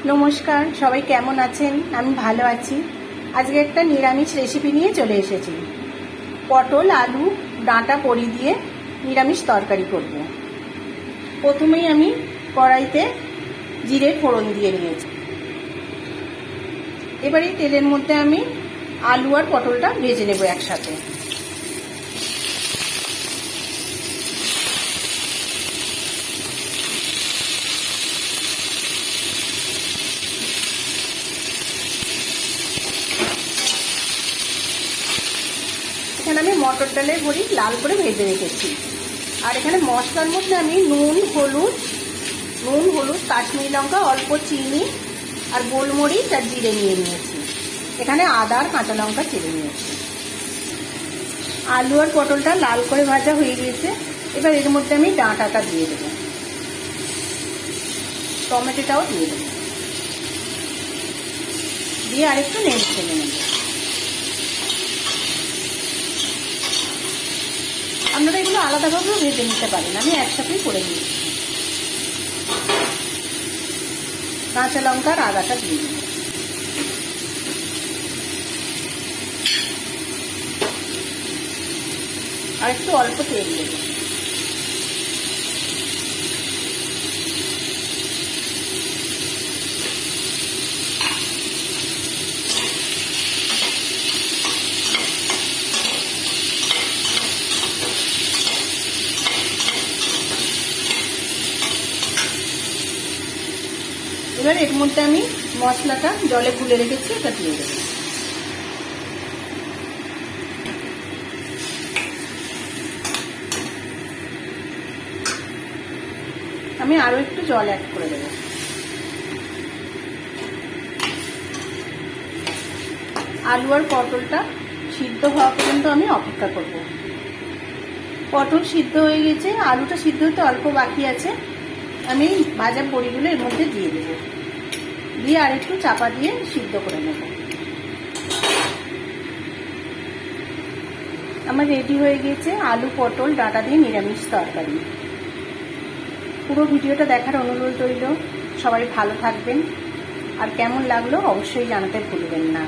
নমস্কার, সবাই কেমন আছেন? আমি ভালো আছি। আজকে একটা নিরামিষ রেসিপি নিয়ে চলে এসেছি। পটল, আলু, ডাঁটা বড়ি দিয়ে নিরামিষ তরকারি করব। প্রথমেই আমি কড়াইতে জিরে ফোড়ন দিয়ে নিয়েছি। এবার এই তেলের মধ্যে আমি আলু আর পটলটা ভেজে নেব একসাথে। এখানে আমি মটর ডালের বড়ি লাল করে ভেজে রেখেছি। আর এখানে মশলার মধ্যে আমি নুন, হলুদ, কাশ্মীরি লঙ্কা, অল্প চিনি আর গোলমরিচ আর জিরে নিয়ে নিয়েছি। এখানে আদা আর কাঁচা লঙ্কা চিড়ে নিয়েছি। আলু আর পটলটা লাল করে ভাজা হয়ে গিয়েছে। এবার এর মধ্যে আমি ডাঁটাটা দিয়ে দেবো, টমেটোটাও দিয়ে দেবো, দিয়ে আরেকটু নেড়ে চেড়ে নেব। আপনারা এগুলো আলাদাভাবেও ভেজে নিতে পারেন, আমি একসাথেই করে নিয়েছি। কাঁচা লঙ্কা আর আদাটা দিয়ে দিই। আর একটু অল্প তেল দেব। এবার এর মধ্যে আমি মশলাটা জলে গুলে রেখেছি, এটা দিয়ে দেবো। আমি আরো একটু জল অ্যাড করে দেবো। আলু আর পটলটা সিদ্ধ হওয়া পর্যন্ত আমি অপেক্ষা করব। পটল সিদ্ধ হয়ে গেছে, আলুটা সিদ্ধ হতে অল্প বাকি আছে। আমি ভাজা বড়িগুলো এর মধ্যে দিয়ে দেবো, দিয়ে আর একটু চাপা দিয়ে সিদ্ধ করে নেব। আমার রেডি হয়ে গেছে আলু, পটল, ডাঁটা দিয়ে নিরামিষ তরকারি। পুরো ভিডিওটা দেখার অনুরোধ রইল। সবাই ভালো থাকবেন, আর কেমন লাগলো অবশ্যই জানাতে ভুলবেন না।